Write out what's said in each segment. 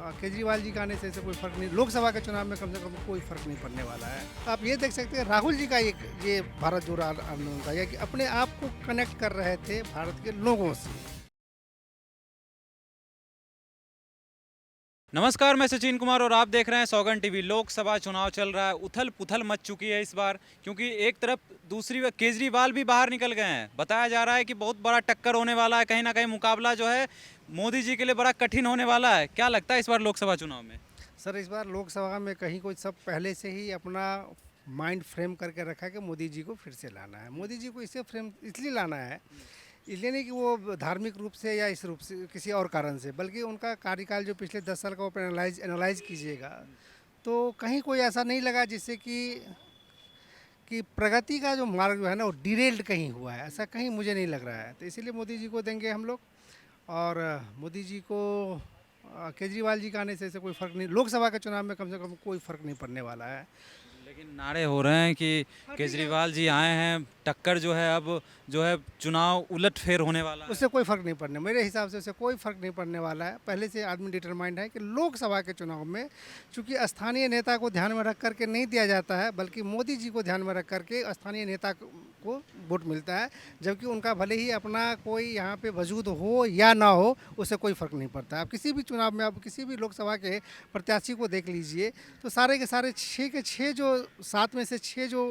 केजरीवाल जी के आने से ऐसे कोई फ़र्क नहीं, लोकसभा के चुनाव में कम से कम कोई फ़र्क नहीं पड़ने वाला है। आप ये देख सकते हैं राहुल जी का एक ये भारत जोड़ो आंदोलन था, ये कि अपने आप को कनेक्ट कर रहे थे भारत के लोगों से। नमस्कार, मैं सचिन कुमार और आप देख रहे हैं सौगन टीवी। लोकसभा चुनाव चल रहा है, उथल पुथल मच चुकी है इस बार, क्योंकि एक तरफ दूसरी केजरीवाल भी बाहर निकल गए हैं। बताया जा रहा है कि बहुत बड़ा टक्कर होने वाला है, कहीं ना कहीं मुकाबला जो है मोदी जी के लिए बड़ा कठिन होने वाला है। क्या लगता है इस बार लोकसभा चुनाव में? सर, इस बार लोकसभा में कहीं कोई सब पहले से ही अपना माइंड फ्रेम करके रखा है कि मोदी जी को फिर से लाना है। मोदी जी को इसे फ्रेम इसलिए लाना है, इसलिए नहीं कि वो धार्मिक रूप से या इस रूप से किसी और कारण से, बल्कि उनका कार्यकाल जो पिछले 10 साल का आप एनालाइज कीजिएगा तो कहीं कोई ऐसा नहीं लगा जिससे कि प्रगति का जो मार्ग जो है ना वो डिरेल्ड कहीं हुआ है, ऐसा कहीं मुझे नहीं लग रहा है। तो इसीलिए मोदी जी को देंगे हम लोग। और मोदी जी को केजरीवाल जी के आने से ऐसे कोई फ़र्क नहीं, लोकसभा के चुनाव में कम से कम कोई फ़र्क नहीं पड़ने वाला है। लेकिन नारे हो रहे हैं कि केजरीवाल जी आए हैं, टक्कर जो है अब जो है चुनाव उलट फेर होने वाला है। उससे कोई फ़र्क नहीं पड़ने, मेरे हिसाब से उससे कोई फ़र्क नहीं पड़ने वाला है। पहले से आदमी डिटरमाइंड है कि लोकसभा के चुनाव में चूंकि स्थानीय नेता को ध्यान में रख करके नहीं दिया जाता है, बल्कि मोदी जी को ध्यान में रख करके स्थानीय नेता को वोट मिलता है, जबकि उनका भले ही अपना कोई यहाँ पे वजूद हो या ना हो, उससे कोई फ़र्क नहीं पड़ता। आप किसी भी चुनाव में, आप किसी भी लोकसभा के प्रत्याशी को देख लीजिए तो सारे के सारे 6 के 6 जो 7 में से 6 जो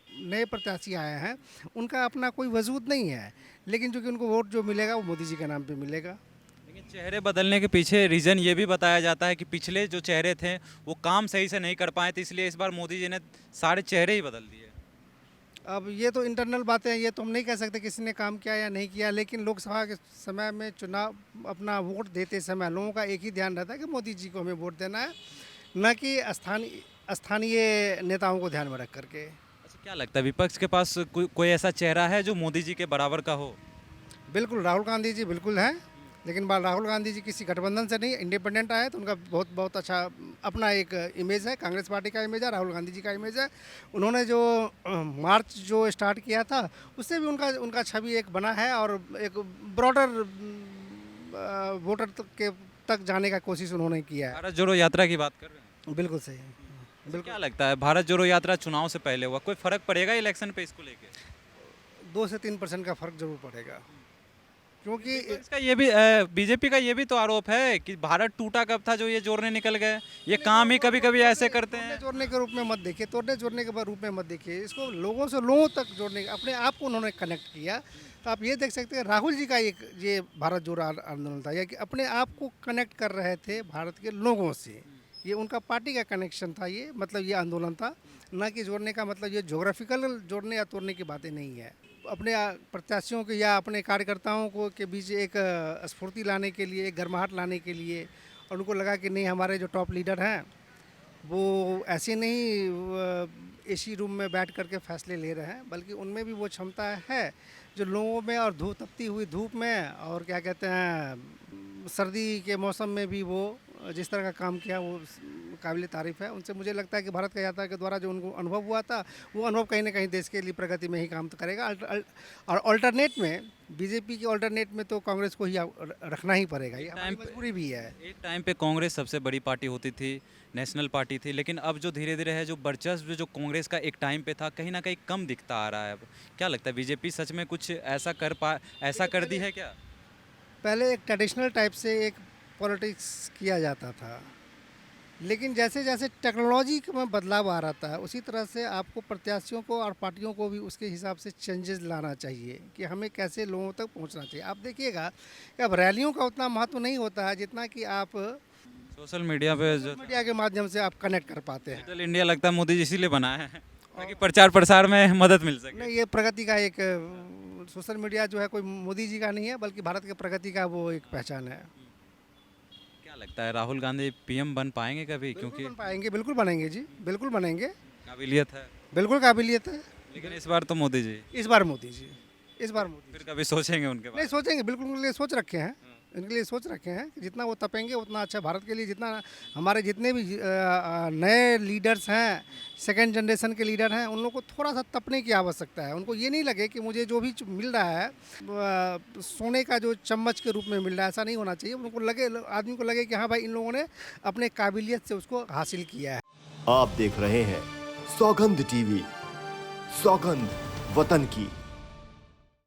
नए प्रत्याशी आए हैं उनका अपना कोई वजूद नहीं है, लेकिन जो कि उनको वोट जो मिलेगा वो मोदी जी के नाम पे मिलेगा। लेकिन चेहरे बदलने के पीछे रीज़न ये भी बताया जाता है कि पिछले जो चेहरे थे वो काम सही से नहीं कर पाए थे, इसलिए इस बार मोदी जी ने सारे चेहरे ही बदल दिए। अब ये तो इंटरनल बातें हैं, ये तो हम नहीं कह सकते किसी ने काम किया या नहीं किया, लेकिन लोकसभा के समय में चुनाव अपना वोट देते समय लोगों का एक ही ध्यान रहता है कि मोदी जी को हमें वोट देना है, न कि स्थानीय नेताओं को ध्यान में रख करके। अच्छा, क्या लगता है विपक्ष के पास कोई ऐसा चेहरा है जो मोदी जी के बराबर का हो? बिल्कुल, राहुल गांधी जी बिल्कुल हैं, लेकिन राहुल गांधी जी किसी गठबंधन से नहीं, इंडिपेंडेंट आए तो उनका बहुत बहुत अच्छा अपना एक इमेज है। कांग्रेस पार्टी का इमेज है, राहुल गांधी जी का इमेज है। उन्होंने जो मार्च जो स्टार्ट किया था उससे भी उनका उनका छवि एक बना है, और एक ब्रॉडर वोटर तक जाने का कोशिश उन्होंने किया है। भारत जोड़ो यात्रा की बात कर रहे हैं? बिल्कुल सही है। अच्छा, बिल्कुल क्या लगता है भारत जोड़ो यात्रा चुनाव से पहले हुआ, कोई फर्क पड़ेगा इलेक्शन पे इसको लेके? 2 से 3% का फर्क जरूर पड़ेगा, क्योंकि इसका ये भी बीजेपी का ये भी तो आरोप है कि भारत टूटा कब था जो ये जोड़ने निकल गए। ये काम ही कभी कभी ऐसे करते तोड़ने हैं। जोड़ने के रूप में मत देखिए, तोड़ने जोड़ने के रूप में मत देखिए, इसको लोगों से लोगों तक जोड़ने, अपने आप को उन्होंने कनेक्ट किया। तो आप ये देख सकते हैं राहुल जी का एक ये भारत जोड़ो आंदोलन था, या कि अपने आप को कनेक्ट कर रहे थे भारत के लोगों से। ये उनका पार्टी का कनेक्शन था, ये मतलब ये आंदोलन था, ना कि जोड़ने का मतलब ये जोग्राफिकल जोड़ने या तोड़ने की बातें नहीं है। अपने प्रत्याशियों के या अपने कार्यकर्ताओं को के बीच एक स्फूर्ति लाने के लिए, एक गर्माहट लाने के लिए, और उनको लगा कि नहीं, हमारे जो टॉप लीडर हैं वो ऐसे नहीं एसी रूम में बैठ करके फैसले ले रहे हैं, बल्कि उनमें भी वो क्षमता है जो लोगों में, और तपती हुई धूप में, और क्या कहते हैं सर्दी के मौसम में भी वो जिस तरह का काम किया वो काबिल तारीफ़ है। उनसे मुझे लगता है कि भारत का यात्रा के द्वारा जो उनको अनुभव हुआ था वो अनुभव कहीं ना कहीं देश के लिए प्रगति में ही काम तो करेगा। और अल्टरनेट में बीजेपी के अल्टरनेट में तो कांग्रेस को ही रखना ही पड़ेगा, ये हमारी मजबूरी भी है। एक टाइम पे कांग्रेस सबसे बड़ी पार्टी होती थी, नेशनल पार्टी थी, लेकिन अब जो धीरे धीरे है जो वर्चस्व जो कांग्रेस का एक टाइम पे था कहीं ना कहीं कम दिखता आ रहा है। अब क्या लगता है बीजेपी सच में कुछ ऐसा कर दी है क्या? पहले एक ट्रेडिशनल टाइप से एक पॉलिटिक्स किया जाता था, लेकिन जैसे जैसे टेक्नोलॉजी में बदलाव आ रहा है उसी तरह से आपको प्रत्याशियों को और पार्टियों को भी उसके हिसाब से चेंजेस लाना चाहिए कि हमें कैसे लोगों तक पहुंचना चाहिए। आप देखिएगा कि अब रैलियों का उतना महत्व नहीं होता है जितना कि आप सोशल मीडिया पे जो मीडिया के माध्यम से आप कनेक्ट कर पाते हैं। डिजिटल इंडिया लगता है मोदी जी इसीलिए बना है ताकि प्रचार प्रसार में मदद मिल सके। नहीं, ये प्रगति का एक सोशल मीडिया जो है कोई मोदी जी का नहीं है, बल्कि भारत के प्रगति का वो एक पहचान है। क्या लगता है राहुल गांधी पीएम बन पाएंगे कभी? बिल्कुल क्योंकि बन पाएंगे, बिल्कुल बनेंगे जी, बिल्कुल बनेंगे, काबिलियत है, बिल्कुल काबिलियत है। लेकिन इस बार तो मोदी जी। इस बार मोदी जी, इस बार मोदी फिर जी। कभी सोचेंगे उनके नहीं बारे सोचेंगे, बिल्कुल उनके लिए सोच रखे हैं, इनके लिए सोच रखे हैं कि जितना वो तपेंगे उतना अच्छा भारत के लिए। जितना हमारे जितने भी नए लीडर्स हैं, सेकंड जनरेशन के लीडर हैं, उन लोगों को थोड़ा सा तपने की आवश्यकता है। उनको ये नहीं लगे कि मुझे जो भी मिल रहा है सोने का जो चम्मच के रूप में मिल रहा है, ऐसा नहीं होना चाहिए। उनको लगे, आदमी को लगे कि हाँ भाई इन लोगों ने अपने काबिलियत से उसको हासिल किया है। आप देख रहे हैं सौगंध टीवी, सौगंध वतन की।